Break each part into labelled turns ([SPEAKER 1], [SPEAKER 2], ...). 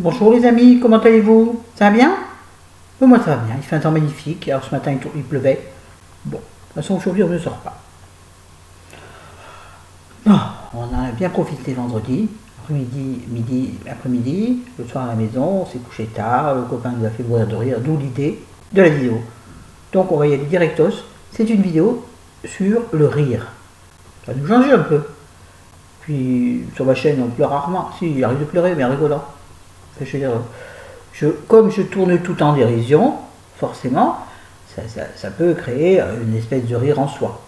[SPEAKER 1] Bonjour les amis, comment allez-vous? Ça va bien? Moi ça va bien, il fait un temps magnifique. Alors ce matin il pleuvait. Bon, de toute façon aujourd'hui on ne sort pas. Oh, on en a bien profité vendredi, après-midi, le soir à la maison, on s'est couché tard, le copain nous a fait mourir de rire, d'où l'idée de la vidéo. Donc on va y aller directos, c'est une vidéo sur le rire. Ça va nous changer un peu. Puis sur ma chaîne on pleure rarement, si il arrive de pleurer mais en rigolant. Enfin, je veux dire, comme je tourne tout en dérision, forcément, ça peut créer une espèce de rire en soi.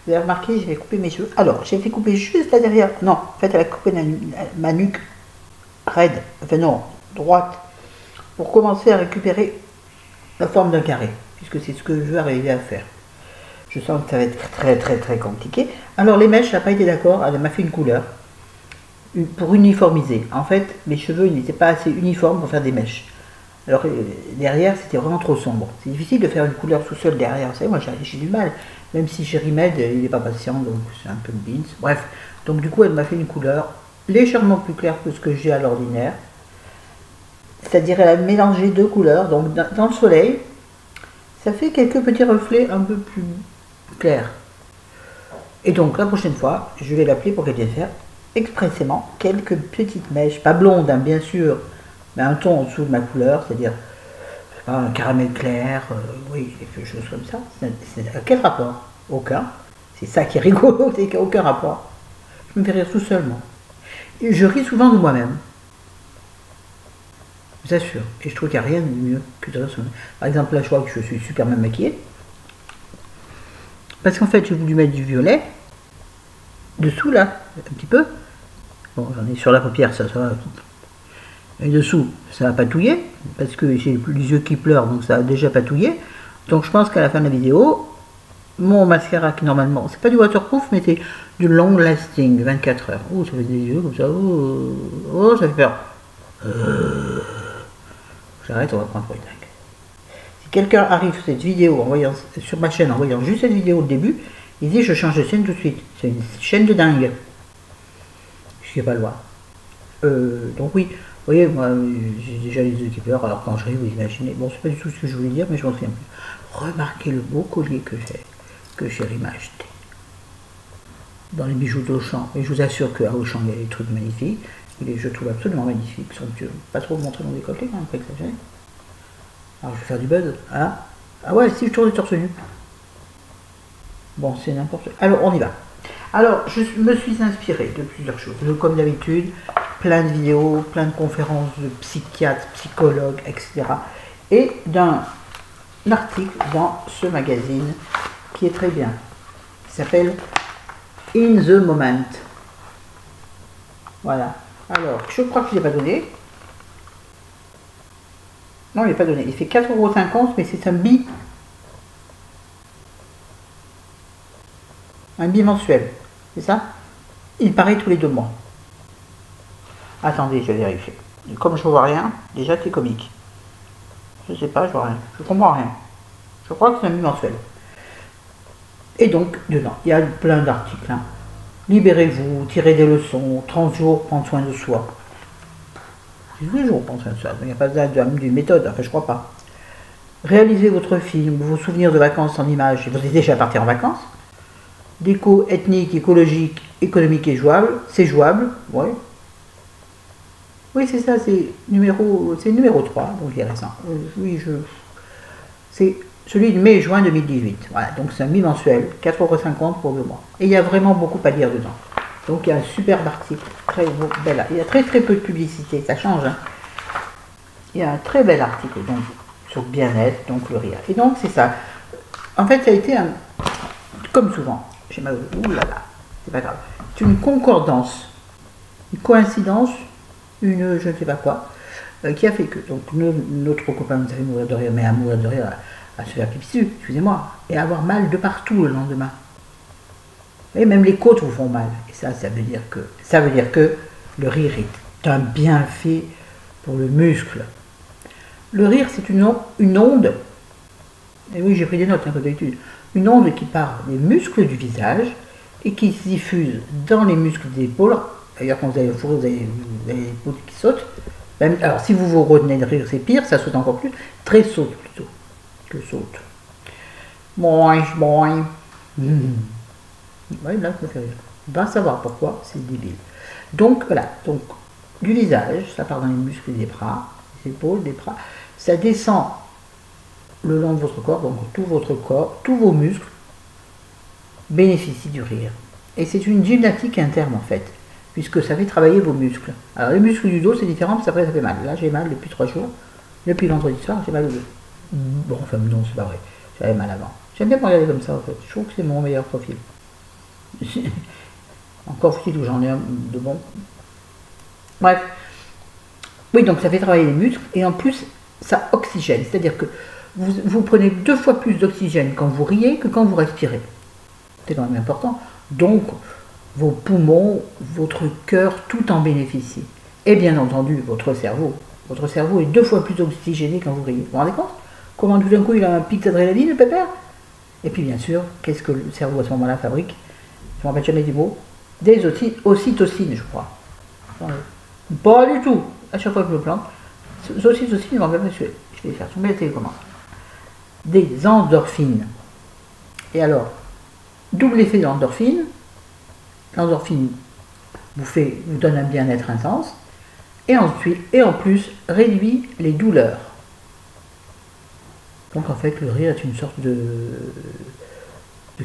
[SPEAKER 1] Vous avez remarqué, j'ai coupé mes cheveux. Alors, j'ai fait couper juste là derrière. Non, en fait, elle a coupé ma nuque raide, enfin non, droite, pour commencer à récupérer la forme d'un carré, puisque c'est ce que je veux arriver à faire. Je sens que ça va être très compliqué. Alors, les mèches, elle n'a pas été d'accord, elle m'a fait une couleur pour uniformiser. En fait, mes cheveux n'étaient pas assez uniformes pour faire des mèches. Alors derrière, c'était vraiment trop sombre. C'est difficile de faire une couleur tout seul derrière. Vous savez, moi j'ai du mal. Même si Rimmed, il n'est pas patient, donc c'est un peu le beans. Bref, donc du coup, elle m'a fait une couleur légèrement plus claire que ce que j'ai à l'ordinaire. C'est-à-dire, elle a mélangé deux couleurs. Donc dans le soleil, ça fait quelques petits reflets un peu plus clairs. Et donc la prochaine fois, je vais l'appeler pour qu'elle vienne faire expressément quelques petites mèches, pas blondes hein, bien sûr, mais un ton en dessous de ma couleur, c'est-à-dire un caramel clair, oui, quelque chose comme ça. Quel rapport? Aucun. C'est ça qui est rigolo, c'est qu'il n'y a aucun rapport. Je me fais rire tout seul, moi. Et je ris souvent de moi-même. Je vous assure. Et je trouve qu'il n'y a rien de mieux que de rire sur moi. Par exemple, là, je vois que je suis super bien maquillée. Parce qu'en fait, j'ai voulu mettre du violet dessous, là, un petit peu. Bon, j'en ai sur la paupière, ça va. Et dessous, ça va patouiller, parce que j'ai les yeux qui pleurent, donc ça a déjà patouillé. Donc je pense qu'à la fin de la vidéo, mon mascara qui normalement, c'est pas du waterproof, mais c'est du long lasting, 24 heures. Oh, ça fait des yeux comme ça, oh ça fait peur. J'arrête, on va prendre pour une dingue. Si quelqu'un arrive sur cette vidéo, sur ma chaîne, en voyant juste cette vidéo au début, il dit je change de chaîne tout de suite. C'est une chaîne de dingue. Je n'ai pas le droit. Donc oui, vous voyez, moi j'ai déjà les yeux qui pleurent, alors quand je ris, vous imaginez. Bon, c'est pas du tout ce que je voulais dire, mais je m'en souviens plus. Remarquez le beau collier que Chérie m'a acheté. Dans les bijoux d'Auchan. Et je vous assure qu'à Auchan, il y a des trucs magnifiques. Je trouve absolument magnifiques. Somptueux. Pas trop montrer mon décolleté, quand même, pas exagéré. Alors je vais faire du buzz. Hein? Ah ouais, si je tourne les torse nu. Bon, c'est n'importe quoi. Alors, on y va. Alors, je me suis inspirée de plusieurs choses. Comme d'habitude, plein de vidéos, plein de conférences de psychiatres, psychologues, etc. Et d'un article dans ce magazine qui est très bien, qui s'appelle In the Moment. Voilà. Alors, je crois qu'il n'est pas donné. Non, il n'est pas donné. Il fait 4,50 €, mais c'est un bimensuel. C'est ça? Il paraît tous les 2 mois. Attendez, je vais vérifier. Comme je ne vois rien, déjà c'est comique. Je sais pas, je vois rien. Je comprends rien. Je crois que c'est un bimensuel. Et donc, dedans, il y a plein d'articles. Hein. Libérez-vous, tirez des leçons, 30 jours, prendre soin de soi. C'est tous les jours, prendre soin de soi. Il n'y a pas d'une méthode, enfin je crois pas. Réalisez votre film, vos souvenirs de vacances en images. Vous êtes déjà parti en vacances. Déco ethnique, écologique, économique et jouable. C'est jouable, oui. Oui, c'est ça, c'est numéro 3, donc il est récent. Oui, c'est celui de mai et juin 2018. Voilà, donc c'est un bimensuel, 4,50 € pour 2 mois. Et il y a vraiment beaucoup à lire dedans. Donc il y a un superbe article, très beau, bel. Il y a très peu de publicité, ça change. Hein. Il y a un très bel article donc, sur le bien-être, donc le rire. Et donc c'est ça. En fait, ça a été comme souvent. J'ai mal au ouh là là, c'est pas grave. C'est une concordance, une coïncidence, une je ne sais pas quoi, qui a fait que donc notre copain nous a fait mourir de rire, mais à mourir de rire, à se faire pipi dessus, excusez-moi, et à avoir mal de partout le lendemain. Et même les côtes vous font mal. Et ça veut dire que le rire est un bienfait pour le muscle. Le rire, c'est une onde. Et oui, j'ai pris des notes un peu d'habitude. Une onde qui part des muscles du visage et qui se diffuse dans les muscles des épaules D'ailleurs, quand vous allez fourrer, vous avez les poutres qui sautent. Même, alors, si vous vous retenez de rire, c'est pire, ça saute encore plus. Très saute plutôt que saute. Boing, boing. Ouais, là, ça me fait rire. Va savoir pourquoi, c'est débile. Donc, voilà. Donc, du visage, ça part dans les muscles des bras, des épaules, des bras. Ça descend le long de votre corps, donc tout votre corps, tous vos muscles bénéficient du rire. Et c'est une gymnastique interne en fait, puisque ça fait travailler vos muscles. Alors les muscles du dos c'est différent, parce qu'après ça fait mal. Là j'ai mal depuis 3 jours, depuis vendredi soir j'ai mal au dos. Bon enfin non c'est pas vrai, j'avais mal avant. J'aime bien me regarder comme ça en fait, je trouve que c'est mon meilleur profil. Encore faut-il que j'en ai un de bon. Bref. Oui donc ça fait travailler les muscles, et en plus ça oxygène, c'est-à-dire que vous prenez 2 fois plus d'oxygène quand vous riez que quand vous respirez. C'est quand même important. Donc, vos poumons, votre cœur, tout en bénéficie. Et bien entendu, votre cerveau. Votre cerveau est 2 fois plus oxygéné quand vous riez. Vous vous rendez compte? Comment tout d'un coup il a un pic d'adrénaline, le pépère? Et puis bien sûr, qu'est-ce que le cerveau à ce moment-là fabrique? Je ne me rappelle jamais du mot. Des ocytocines, je crois. Pas du tout. À chaque fois que je me plante. Ocytocines, je ne me rappelle pas. Je vais faire tomber la télécommande. Des endorphines. Et alors, double effet d'endorphine. L'endorphine vous donne un bien-être intense. Et ensuite, et en plus, réduit les douleurs. Donc en fait, le rire est une sorte de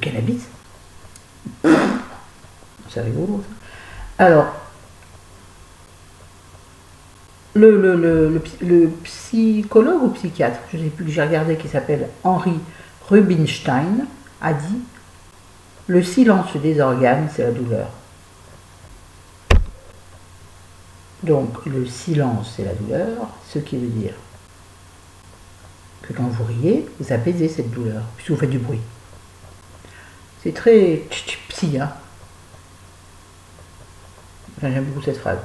[SPEAKER 1] cannabis. C'est rigolo ça. Alors, le psychologue ou psychiatre, je ne sais plus, que j'ai regardé, qui s'appelle Henri Rubinstein, a dit: le silence des organes, c'est la douleur. Donc le silence, c'est la douleur, ce qui veut dire que quand vous riez, vous apaisez cette douleur, puisque vous faites du bruit. C'est très psy, hein. Enfin, j'aime beaucoup cette phrase.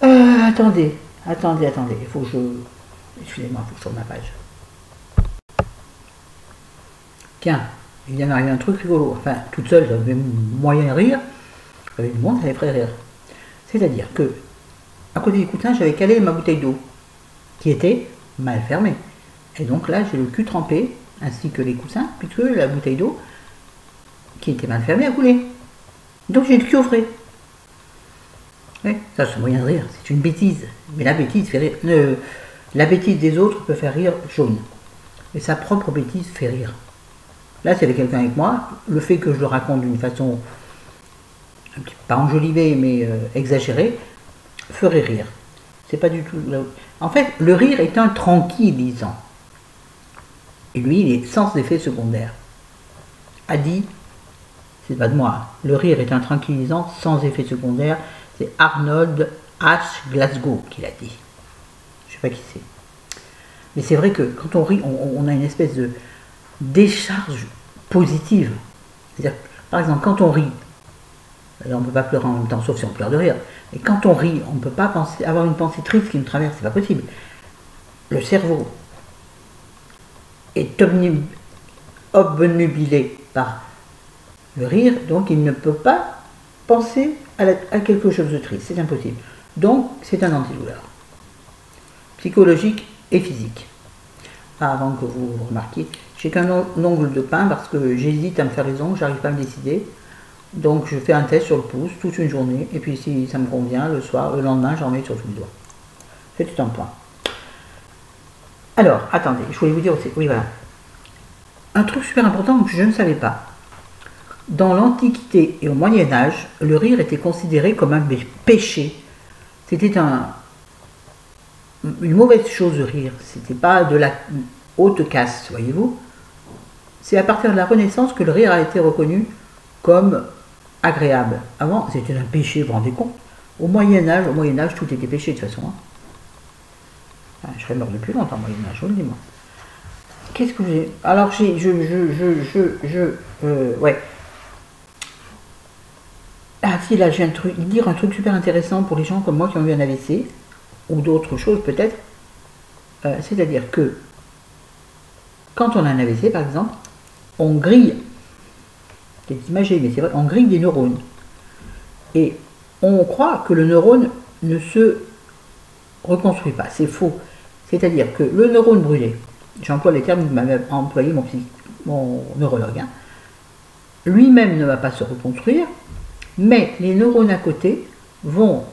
[SPEAKER 1] Attendez, il faut que je... Excusez-moi, il faut que je tourne ma page. Tiens, il vient d'arriver un truc rigolo. Enfin, toute seule, j'avais moyen de rire. Avec du monde, ça les ferait rire. C'est-à-dire que, à côté du coussin, j'avais calé ma bouteille d'eau, qui était mal fermée. Et donc là, j'ai le cul trempé, ainsi que les coussins, puisque la bouteille d'eau, qui était mal fermée, a coulé. Donc j'ai le cul au frais. Oui, ça c'est moyen de rire, c'est une bêtise. Mais la bêtise fait rire. La bêtise des autres peut faire rire jaune. Mais sa propre bêtise fait rire. Là, c'est quelqu'un avec moi. Le fait que je le raconte d'une façon, un petit, pas enjolivée, mais exagérée, ferait rire. C'est pas du tout... En fait, le rire est un tranquillisant. Et lui, il est sans effet secondaire. A dit, c'est pas de moi, le rire est un tranquillisant sans effet secondaire. C'est Arnold H. Glasgow qui l'a dit. Je sais pas qui c'est. Mais c'est vrai que quand on rit, on a une espèce de décharge positive. C'est-à-dire, par exemple, quand on rit, on ne peut pas pleurer en même temps, sauf si on pleure de rire. Mais quand on rit, on ne peut pas avoir une pensée triste qui nous traverse, c'est pas possible. Le cerveau est obnubilé par le rire, donc il ne peut pas penser à quelque chose de triste, c'est impossible. Donc c'est un antidouleur, psychologique et physique. Avant que vous remarquiez, j'ai qu'un ongle de pain parce que j'hésite à me faire les ongles, j'arrive pas à me décider. Donc je fais un test sur le pouce toute une journée, et puis si ça me convient, le soir, le lendemain, j'en mets sur tous les doigts. C'est tout un point. Alors, attendez, je voulais vous dire aussi, oui voilà, un truc super important que je ne savais pas. Dans l'Antiquité et au Moyen-Âge, le rire était considéré comme un péché. C'était une mauvaise chose de rire. C'était pas de la haute caste, voyez-vous. C'est à partir de la Renaissance que le rire a été reconnu comme agréable. Avant, c'était un péché, vous vous rendez compte? Au Moyen-Âge, tout était péché de toute façon. Hein. Je serais mort depuis longtemps au Moyen-Âge, je vous le dis moi. Qu'est-ce que j'ai... Alors, ouais. Ah si, là, je viens de dire un truc super intéressant pour les gens comme moi qui ont eu un AVC, ou d'autres choses peut-être. C'est-à-dire que, quand on a un AVC, par exemple, on grille, c'est imagé, mais c'est vrai, on grille des neurones. Et on croit que le neurone ne se reconstruit pas. C'est faux. C'est-à-dire que le neurone brûlé, j'emploie les termes que m'avait employé mon neurologue, hein, lui-même ne va pas se reconstruire, mais les neurones à côté vont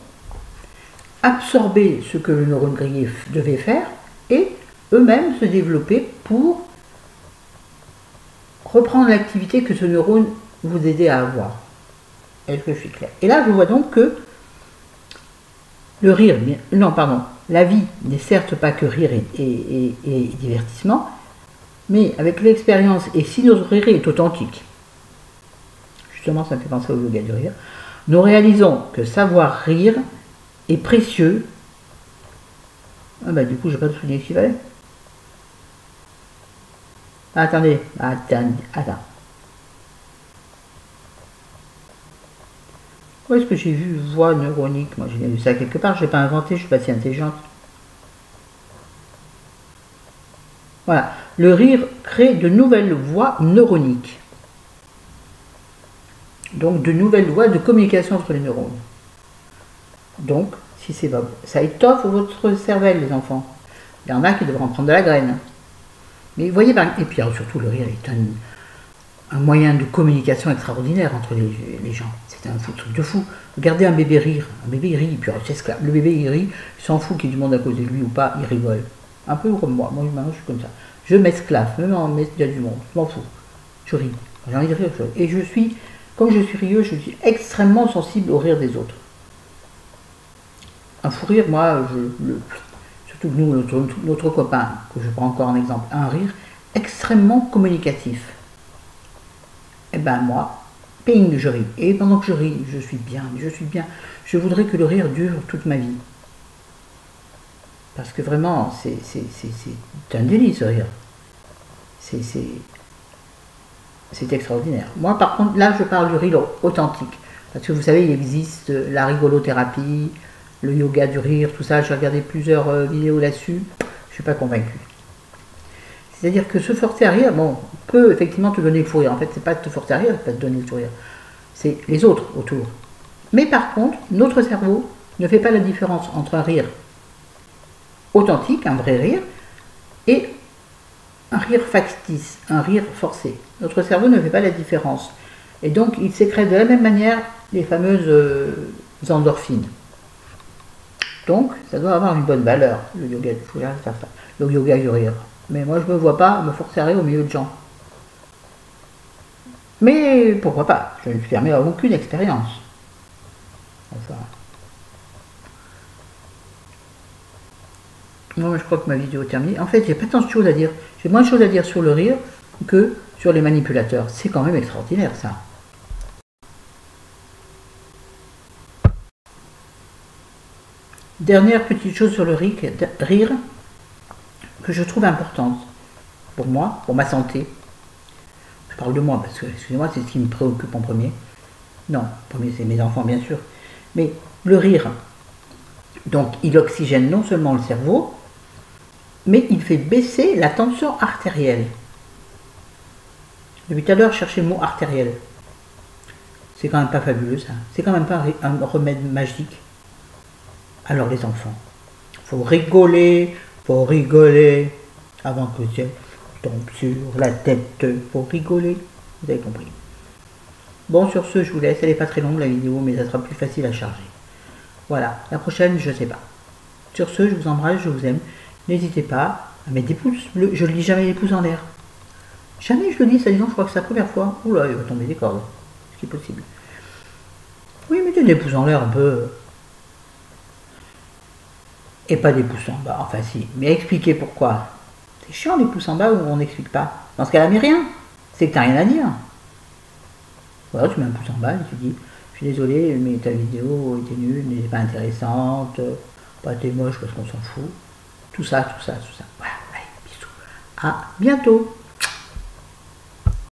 [SPEAKER 1] absorber ce que le neurone grillé devait faire et eux-mêmes se développer pour reprendre l'activité que ce neurone vous aidait à avoir. Est-ce que je suis clair? Et là, je vois donc que le rire, non, pardon, la vie n'est certes pas que rire et divertissement, mais avec l'expérience, et si notre rire est authentique, justement ça me fait penser au yoga du rire, nous réalisons que savoir rire est précieux. Ah bah du coup j'ai pas de souvenir qu'il fallait. Attendez. Où est-ce que j'ai vu voix neuronique? Moi j'ai vu ça quelque part, je l'ai pas inventé, je suis pas si intelligente. Voilà, le rire crée de nouvelles voies neuroniques. Donc de nouvelles voies de communication entre les neurones. Donc, si c'est pas, ça étoffe votre cervelle, les enfants. Il y en a qui devraient en prendre de la graine. Mais vous voyez, et puis alors, surtout le rire est un moyen de communication extraordinaire entre les gens. C'est un truc de fou. Regardez un bébé rire. Un bébé il rit, puis il s'esclave. Le bébé il rit, il s'en fout qu'il y ait du monde à côté de lui ou pas, il rigole. Un peu comme moi. Moi maintenant je suis comme ça. Je m'esclave, même en il y a du monde. Je m'en fous. Je ris. J'ai envie de rire. Et je suis, comme je suis rieux, je suis extrêmement sensible au rire des autres. Un fou rire, moi, surtout nous, notre copain, que je prends encore en exemple, un rire extrêmement communicatif. Et ben moi, ping, je ris. Et pendant que je ris, je suis bien. Je voudrais que le rire dure toute ma vie. Parce que vraiment, c'est un délice, ce rire. C'est extraordinaire. Moi, par contre, là, je parle du rire authentique. Parce que vous savez, il existe la rigolothérapie, le yoga du rire, tout ça. J'ai regardé plusieurs vidéos là-dessus. Je ne suis pas convaincue. C'est-à-dire que se forcer à rire, bon, peut effectivement te donner le fou rire. En fait, c'est pas de te forcer à rire, c'est pas de donner le fou rire. C'est les autres autour. Mais par contre, notre cerveau ne fait pas la différence entre un rire authentique, un vrai rire, et un rire factice, un rire forcé. Notre cerveau ne fait pas la différence. Et donc, il sécrète de la même manière les fameuses endorphines. Donc, ça doit avoir une bonne valeur, le yoga du fou rire, faire ça. Le yoga du rire. Mais moi, je ne me vois pas me forcer à rire au milieu de gens. Mais pourquoi pas? Je ne suis fermé à aucune expérience. Enfin. Non, mais je crois que ma vidéo est terminée. En fait, j'ai pas tant de choses à dire. J'ai moins de choses à dire sur le rire que sur les manipulateurs. C'est quand même extraordinaire, ça. Dernière petite chose sur le rire que je trouve importante pour moi, pour ma santé. Je parle de moi parce que, excusez-moi, c'est ce qui me préoccupe en premier. Non, en premier c'est mes enfants bien sûr. Mais le rire, donc il oxygène non seulement le cerveau, mais il fait baisser la tension artérielle. Depuis tout à l'heure, cherchez le mot artériel. C'est quand même pas fabuleux ça. C'est quand même pas un remède magique. Alors les enfants, faut rigoler avant que tu tombes sur la tête. Faut rigoler, vous avez compris. Bon, sur ce, je vous laisse. Elle n'est pas très longue la vidéo, mais ça sera plus facile à charger. Voilà, la prochaine, je sais pas. Sur ce, je vous embrasse, je vous aime. N'hésitez pas à mettre des pouces bleus. Je ne lis jamais les pouces en l'air. Jamais je le dis, ça disant, je crois que c'est la première fois. Oula, il va tomber des cordes. Ce qui est possible. Oui, mettez des pouces en l'air un peu. Et pas des pouces en bas. Enfin, si. Mais expliquez pourquoi. C'est chiant les pouces en bas où on n'explique pas. Dans ce cas-là, mais rien. C'est que t'as rien à dire. Voilà, tu mets un pouce en bas et tu dis, je suis désolé, mais ta vidéo était nulle, n'était pas intéressante, pas t'es moche parce qu'on s'en fout. Tout ça. Voilà, allez, bisous. À bientôt.